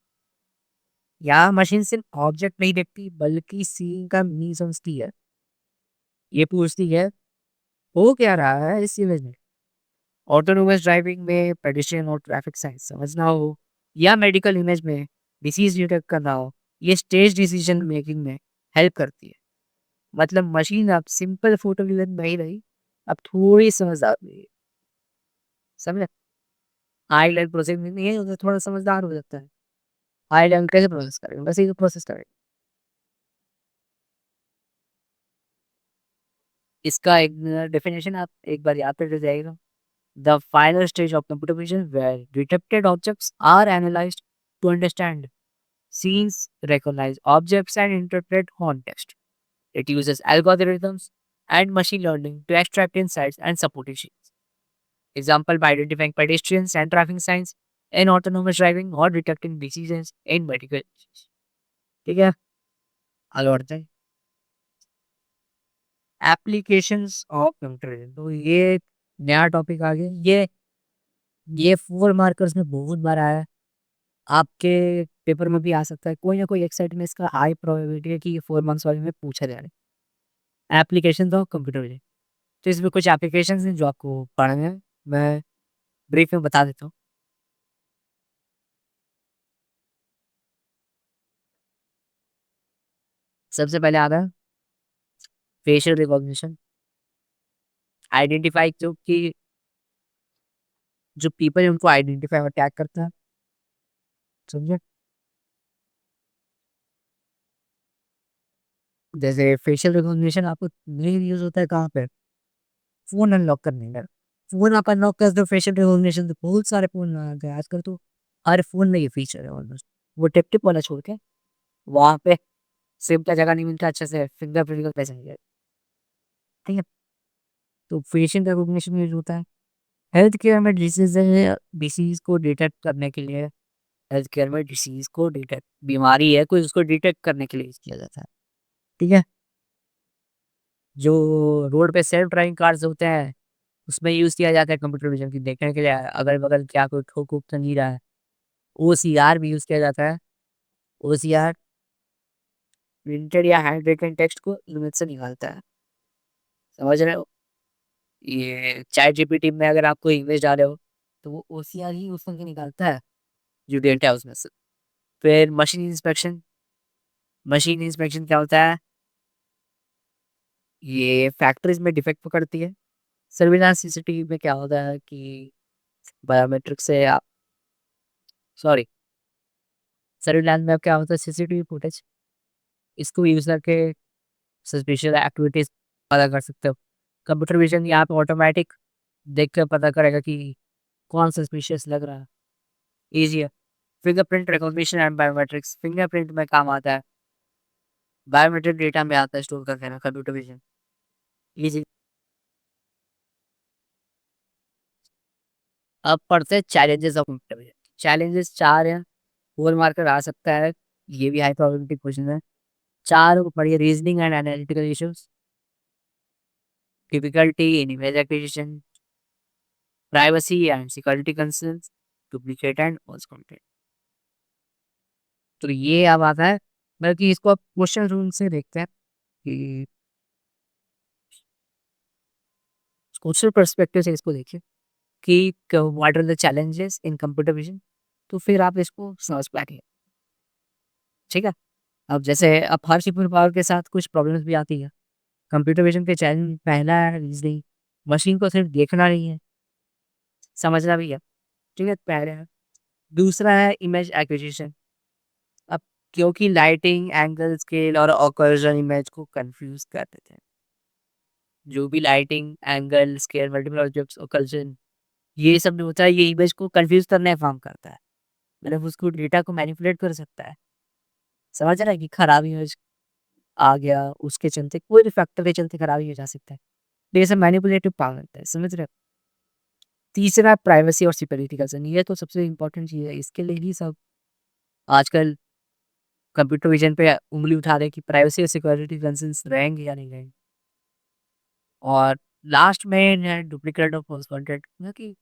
S1: यहाँ मशीन सिर्फ ऑब्जेक्ट नहीं देखती बल्कि सीन का मीनिंग समझती है। ये पूछती है हो क्या रहा है इस इमेज में, ऑटोनोमस ड्राइविंग में पेडिस्ट्रियन और ट्रैफिक साइंस समझना हो, या मेडिकल इमेज में डिसीज डिटेक्ट करना हो, ये स्टेज डिसीजन मेकिंग में हेल्प करती है। मतलब मशीन अब सिंपल फोटो विजन नहीं रही, अब थोड़ी समझदार हुई है, समझे? हाई लेवल प्रोसेसिंग नहीं है, उसे थोड़ा समझदार हो जाता है। हाई लेवल कैसे प्रोसेस करेंगे, बस ये प्रोसेस करेंगे। इसका एक डेफिनेशन आप एक बार याद करके जाएगा। The final stage of computer vision where detected objects are analysed to understand scenes, recognize objects, and interpret context. It uses algorithms and machine learning to extract insights and support issues. Example by identifying pedestrians and traffic signs in autonomous driving or detecting diseases in medical issues. ठीक है, आगे बढ़ते हैं। एप्लीकेशंस ऑफ कंप्यूटर विजन, तो ये नया टॉपिक आ गया। ये 4 मार्कर्स में बहुत बार आया है, आपके पेपर में भी आ सकता है, कोई ना कोई एक साइड में इसका हाई प्रोबेबिलिटी है कि ये 4 मार्क्स वाले में पूछा जाए। एप्लीकेशन ऑफ कंप्यूटर विजन, तो इसमें कुछ एप्लीकेशंस हैं जो आपको पढ़ने हैं, मैं ब्रीफ में बता देता हूँ। सबसे पहले आता है फेशियल रिकॉग्निशन, आइडेंटिफाई जो पीपल है उनको आइडेंटिफाई और टैग करता है, समझे? जैसे फेशियल रिकॉग्निशन आपको मेन यूज़ होता है कहाँ पे? फ़ोन अनलॉक करने में। फ़ोन आप अनलॉक कर दो फेशियल रिकॉग्निशन से बहुत सारे फ़ोन आ गए आजकल तो हर फ़ोन में ये फीचर है ऑलमोस्ट। वो टिप-टिप वाला छोड़ के वहाँ पे सिम का जगह नहीं मिलता अच्छे से फिंगरप्रिंट का मैसेंजर, ठीक है? तो फेशियल रिकॉग्निशन यूज़ होता है। हेल्थ केयर में डिसीज़ को डिटेक्ट करने के लिए हेल्थ केयर में डिसीज़ को डिटेक्ट बीमारी है कोई उसको डिटेक्ट करने के लिए यूज़ किया जाता है, ठीक है? जो रोड पे सेल्फ ड्राइविंग कार्स होते हैं, उसमें यूज़ किया जाता है कंप्यूटर विज़न की देखने के लिए अगल-बगल क्या कोई ठोक-वोक तो नहीं रहा है। ओसीआर भी यूज़ किया जाता है। ओसीआर प्रिंटेड या हैंड रिटन टेक्स्ट को इमेज से निकालता है, समझ रहे हो? ये चैट जीपीटी में अगर आप कोई इमेज डाल रहे हो, तो वो ओसीआर ही उस करके निकालता है, जो डेटा है उसमें से। फिर मशीन इंस्पेक्शन क्या होता है? ये फैक्ट्रीज़ में डिफेक्ट पकड़ती है। सर्विलांस सीसीटीवी में क्या होता है कि बायोमेट्रिक से आप सॉरी सर्विलांस में अब क्या होता है सीसीटीवी फुटेज इसको यूज़ करके सस्पिशियस एक्टिविटीज़ पता कर सकते हो। कंप्यूटर विज़न यहाँ पे ऑटोमैटिक देख के पता करेगा कि कौन सस्पिशियस लग रहा है, ईज़ी है। Fingerprint recognition and biometrics fingerprint में काम आता है, बायोमेट्रिक डेटा में आता है स्टोर करके ना कंप्यूटर विज़न, ईज़ी। अब पढ़ते हैं challenges of computer vision. Challenges 4 हैं, 4 मार्कर आ सकता है, ये भी हाई प्रोबेबिलिटी क्वेश्चन है। 4 को पढ़िए reasoning and analytical issues, difficulty in image acquisition, privacy and security concerns, duplicate and false content. तो ये अब आता है बल्कि इसको आप क्वेश्चन रूल से देखते हैं कि क्वेश्चन पर्सपेक्टिव से इसको देखिए कि what are the challenges in computer vision तो फिर आप इसको समझ पाएंगे, ठीक है? अब जैसे अब हर सुपर पावर के साथ कुछ प्रॉब्लम्स भी आती है। कंप्यूटर विजन के चैलेंज पहला है रीजनिंग, मशीन को सिर्फ देखना नहीं है, समझना भी है, ठीक है? पहले है। दूसरा है इमेज एक्विजिशन। अब क्योंकि लाइटिंग, एंगल, स्केल और ऑकर्जन इमेज को कंफ्यूज कर देते हैं। जो भी lighting, angle, scale, multiple objects, occlusion ये सब जो होता है ये इमेज को कंफ्यूज करने का काम करता है। मतलब उसको डेटा को मैनिपुलेट कर सकता है। समझ रहा है कि खराब इमेज आ गया उसके चलते कोई भी फैक्टर के चलते खराबी हो जा सकता है। तो ये सब मैनिपुलेटिव पावर होता है, समझ रहे हो? तीसरा प्राइवेसी और सिक्योरिटी कंसर्न ये तो सबसे इम्पोर्टेंट चीज़ है। इसके लिए ही सब आजकल कंप्यूटर विज़न पे उँगली उठा रहे हैं कि प्राइवेसी और सिक्योरिटी कंसर्न्स रहेंगे या नहीं रहेंगे। और लास्ट में है डुप्लीकेट और फॉल्स कंटेंट मतलब कि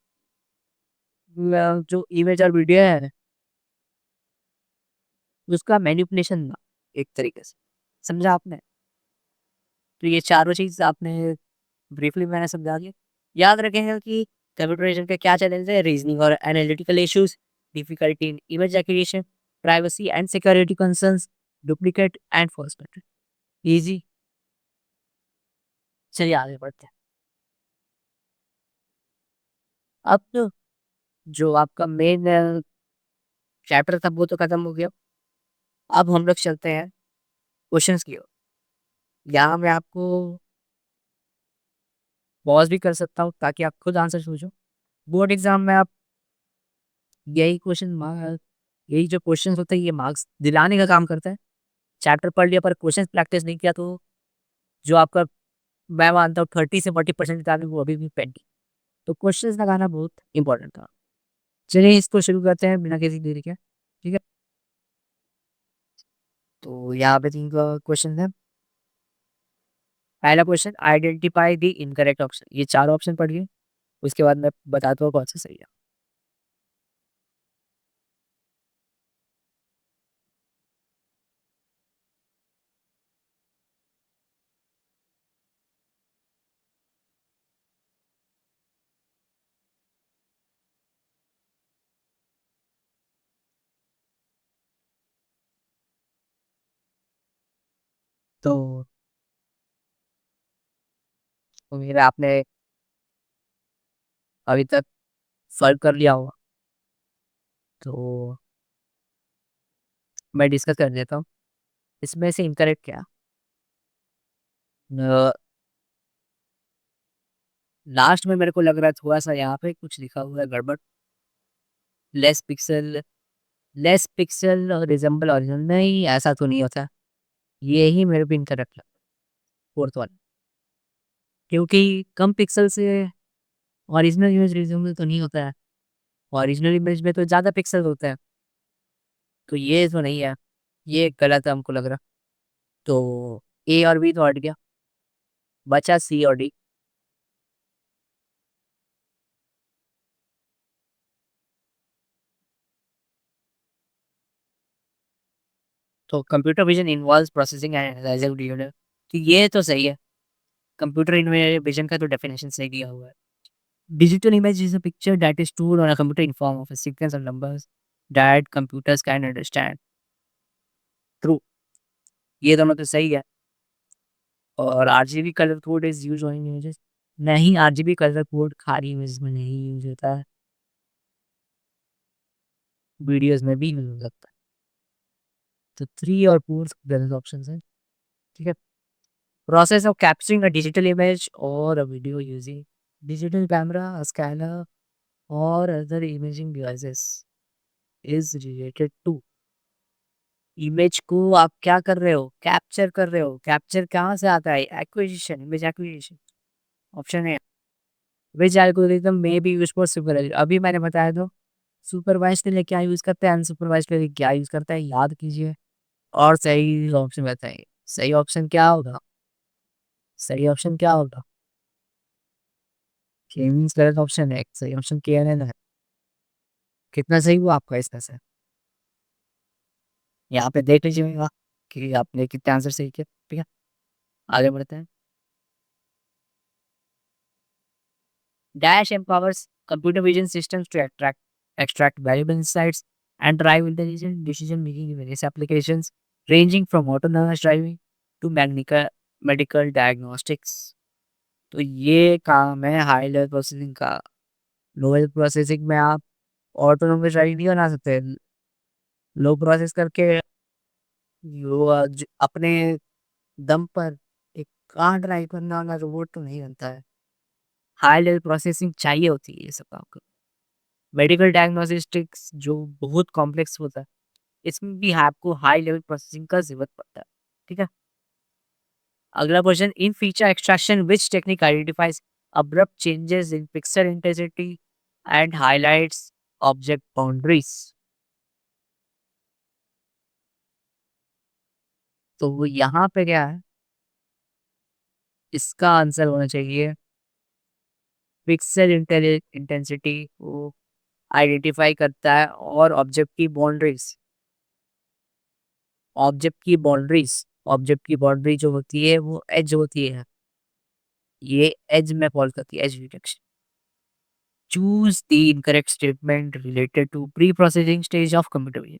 S1: जो इमेज और वीडियो है उसका मैनिपुलेशन ना एक तरीके से, समझा आपने? तो ये चारों चीज़ आपने ब्रीफली मैंने समझा दिया। याद रखेंगे कि कंप्यूटर विज़न के क्या चैलेंज है रीज़निंग और analytical issues, difficulty in image acquisition, privacy and security concerns, duplicate and false content. Easy, चलिए आगे बढ़ते हैं। अब तो जो आपका मेन चैप्टर था वो तो खत्म हो गया। अब हम लोग चलते हैं क्वेश्चंस की ओर। यहाँ मैं आपको पॉज़ भी कर सकता हूँ ताकि आप खुद आंसर सोचो। बोर्ड एग्ज़ाम में आप यही क्वेश्चन मा यही जो क्वेश्चंस होते हैं ये मार्क्स दिलाने का काम करता है। चैप्टर पढ़ लिया पर क्वेश्चंस प्रैक्टिस नहीं किया तो जो आपका मैं मानता हूँ 30 से 40% किताबें वो अभी भी पेंडिंग। तो क्वेश्चंस लगाना बहुत इम्पोर्टेंट था। चलिए इसको शुरू करते हैं बिना किसी देरी के, ठीक है? तो यहाँ पे 3 क्वेश्चन है। पहला question identify the incorrect option ये 4 ऑप्शन पढ़िए, उसके बाद मैं बताता हूँ कौन सा सही है। तो उम्मीद है आपने अभी तक सॉल्व कर लिया होगा। तो मैं डिस्कस कर देता हूँ। इसमें से इनकरेक्ट क्या है? लास्ट में मेरे को लग रहा है थोड़ा-सा यहाँ पे कुछ लिखा हुआ है गड़बड़। Less pixel less pixel resemble original, नहीं ऐसा तो नहीं होता। ये ही मेरे को इनकरेक्ट लगा, फोर्थ वाला। क्योंकि कम पिक्सल से ओरिजिनल इमेज रिज़ेम्बल तो नहीं होता है। ओरिजिनल इमेज में तो ज़्यादा पिक्सल होता है। तो ये तो नहीं है। ये गलत है हमको लग रहा। तो ए और बी तो हट गया। बचा सी और डी। तो computer vision involves processing and analysing detail. तो ये तो सही है। कंप्यूटर विज़न का तो डेफिनेशन सही दिया हुआ है। Digital image is a picture that is stored on a computer in form of a sequence of numbers that computers can understand। True. ये दोनों तो सही है। और RGB colour code is used on images. नहीं, आरजीबी कलर कोड खाली इमेज में नहीं यूज़ होता है, वीडियोज़ में भी यूज़ हो सकता है। तो 3 और 4 गलत ऑप्शंस हैं, ठीक है? Process of capturing a digital image और a video using digital camera, scanner और other imaging devices is related to. Image को आप क्या कर रहे हो? कैप्चर कर रहे हो। कैप्चर कहाँ से आता है? Acquisition, image acquisition. Option A, which algorithm may be used for supervised. अभी मैंने बताया तो सुपरवाइज्ड के लिए क्या यूज़ करते हैं, अनसुपरवाइज्ड के लिए क्या यूज़ करता है, याद कीजिए और सही ऑप्शन बताइए। सही ऑप्शन क्या होगा? सही ऑप्शन क्या होगा? के मीन्स गलत ऑप्शन है। सही ऑप्शन केएनएन है। कितना सही हुआ आपका इसमें से? यहाँ पे देख लीजिएगा कि आपने कितने आंसर सही किए, ठीक है? आगे बढ़ते हैं। Dash empowers computer vision systems to extract valuable insights and drive intelligent decision making in various applications, ranging from autonomous driving to medical diagnostics। तो ये काम है हाई लेवल प्रोसेसिंग का। लोअर प्रोसेसिंग में आप ऑटोनोमस ड्राइविंग नहीं बना सकते। लो प्रोसेस करके अपने दम पर एक कार ड्राइव करने वाला रोबोट तो नहीं बनता है। हाई लेवल प्रोसेसिंग चाहिए होती है ये सब काम को। मेडिकल डायग्नोस्टिक्स जो बहुत कॉम्प्लेक्स होता है, इसमें भी आपको हाई लेवल प्रोसेसिंग का ज़रूरत पड़ता है, ठीक है? अगला question, in feature extraction which technique identifies abrupt changes in pixel intensity and highlights object boundaries. तो वो यहाँ पे क्या है? इसका आंसर होना चाहिए पिक्सेल इंटेंसिटी को आइडेंटिफाई करता है और ऑब्जेक्ट की बाउंड्री जो होती है वो एज होती है। ये एज में फॉल करती है, edge detection. Choose the incorrect statement related to pre processing stage of computer vision.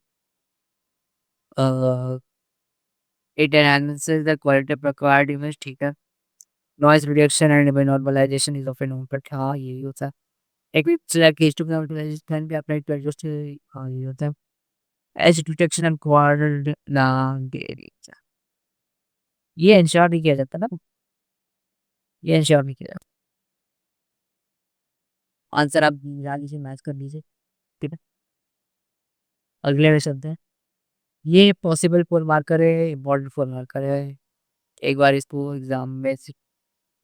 S1: It enhances the quality of required image, ठीक है। Noise reduction and normalisation is often known, but हाँ यही होता है। एक केस टू नॉर्मलाइजेशन भी अपना एडजस्ट, हाँ यही होता है। एज डिटेक्शन एंड क्वाड्रेंट ना, ये इंश्योर नहीं किया जाता ना, ये इंश्योर नहीं किया जाता। आंसर आप जल्दी से मैच कर लीजिए, ठीक है? अगले में चलते हैं। ये पॉसिबल पोल मार्कर है, इम्पोर्टेंट पोल मार्कर है। एक बार इसको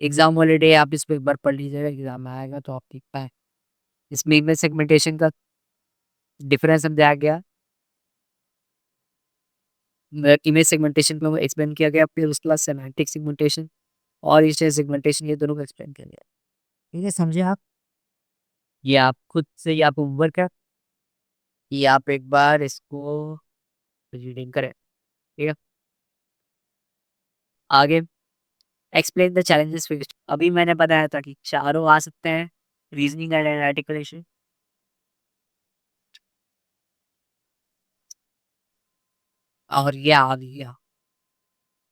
S1: एग्जाम वाले डे आप इसको एक बार पढ़ लीजिएगा, एग्जाम में आएगा तो आप देख पाए। इसमें इमेज सेगमेंटेशन का डिफरेंस समझाया गया, इमेज सेगमेंटेशन को एक्सप्लेन किया गया, फिर उसके बाद सेमेंटिक सेगमेंटेशन और इसे सेगमेंटेशन, ये दोनों को एक्सप्लेन किया गया। ठीक है, समझे आप? ये आप खुद से ये आप होमवर्क है, ये आप एक बार इसको रीडिंग करें, ठीक है? आगे एक्सप्लेन द चैलेंजेस फेस्ड। अभी मैंने बताया था कि चारों आ सकते हैं, रीजनिंग एंड आर्टिकुलेशन। और ये आ गया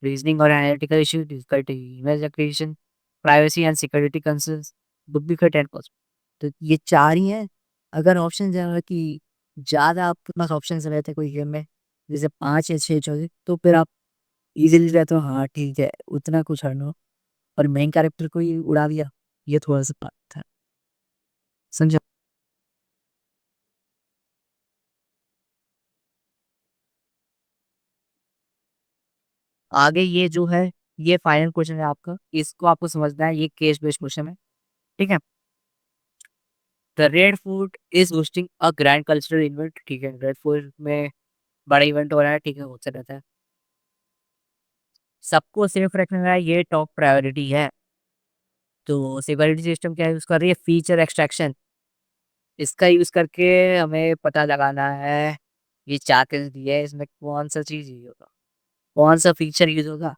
S1: रीजनिंग और analytical issue, difficulty, image creation, privacy and security concerns, duplicate and cost. तो ये चार ही हैं। अगर ऑप्शन ज़्यादा कि ज़्यादा आपके पास ऑप्शन रहते हैं कोई गेम में, जैसे 5 या 6 चौदह, तो फिर आप इजीली रहते हो, हाँ ठीक है, उतना कुछ हर नो। और मेन कैरेक्टर को ही उड़ा दिया, ये थोड़ा-सा बात था। समझा? आगे ये जो है, ये फाइनल क्वेश्चन है आपका, इसको आपको समझना है, ये केस बेस्ड क्वेश्चन है, ठीक है? The red fort is hosting a grand cultural event, ठीक है? रेड फोर्ट में बड़ा इवेंट हो रहा है, ठीक है? होता रहता है। सबको सेफ रखना है, ये टॉप प्रायोरिटी है। तो सिक्योरिटी सिस्टम क्या यूज़ कर रही है? Feature extraction. इसका यूज़ करके हमें पता लगाना है, ये क्या चीज़ दी है, इसमें कौन-सा चीज़ यूज़ होगा, कौन-सा फीचर यूज़ होगा।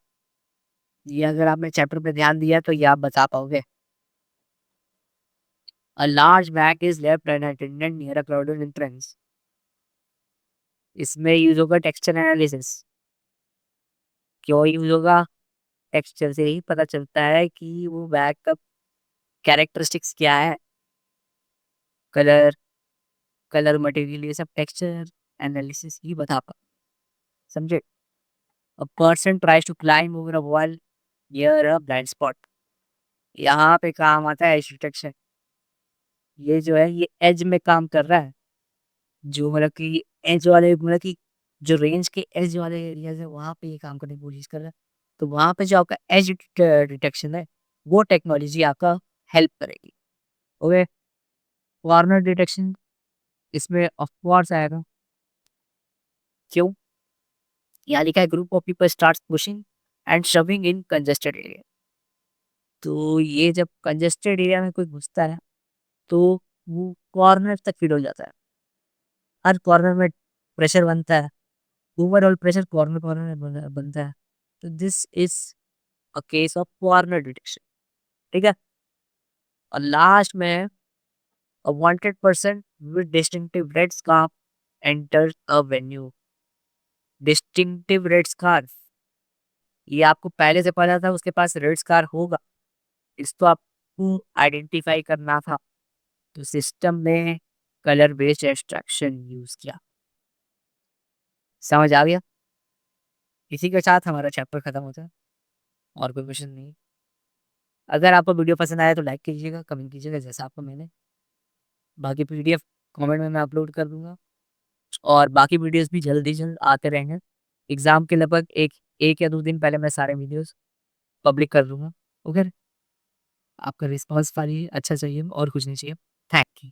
S1: ये अगर आपने चैप्टर पे ध्यान दिया तो ये आप बता पाओगे। A large bag is left unattended near a crowded entrance. इसमें यूज़ होगा टेक्सचर एनालिसिस। क्यों यूज़ होगा? टेक्सचर से ही पता चलता है कि वो बैग का कैरेक्टरिस्टिक्स क्या है, कलर, कलर मटेरियल, ये सब टेक्सचर एनालिसिस ही बता पा, समझे? A person tries to climb over a wall near a blind spot. यहाँ पे काम आता है एज डिटेक्शन। ये जो है ये एज में काम कर रहा है। जो मतलब कि एज वाले मतलब कि जो रेंज के एज वाले एरियाज़ है वहाँ पे ये काम करने की कोशिश कर रहा है। तो वहाँ पे जो आपका एज डिटेक्शन है, वो टेक्नोलॉज़ी आपका हेल्प करेगी। ओके, कॉर्नर डिटेक्शन इसमें ऑफ कोर्स आएगा। क्यों? यहाँ लिखा है group of people starts pushing and shoving in congested area. तो ये जब कंजेस्टेड एरिया में कोई घुसता है, तो वो कॉर्नर तक फिल हो जाता है। हर कॉर्नर में प्रेशर बनता है। ओवरऑल प्रेशर कॉर्नर-कॉर्नर में बनता है। तो this is a case of corner detection, ठीक है? और लास्ट में a wanted person with distinctive red scarf enters a venue. Distinctive red scarf, ये आपको पहले से पता था उसके पास रेड स्कार्फ होगा, इसको आपको आइडेंटिफाई करना था। तो सिस्टम ने कलर बेस्ड एब्स्ट्रैक्शन यूज़ किया। समझ आ गया? इसी के साथ हमारा चैप्टर खत्म होता है और कोई क्वेश्चन नहीं। अगर आपको वीडियो पसंद आया तो लाइक कीजिएगा, कमेंट कीजिएगा जैसा आपको मैंने। बाकी पीडीएफ कमेंट में मैं अपलोड कर दूँगा और बाकी वीडियोज़ भी जल्द ही जल्द आते रहेंगे। एग्ज़ाम के लगभग 1 या 2 दिन पहले मैं सारे वीडियोज़ पब्लिक कर दूँगा। ओके? आपका रिस्पॉन्स खाली अच्छा चाहिए और कुछ नहीं चाहिए। Thank you.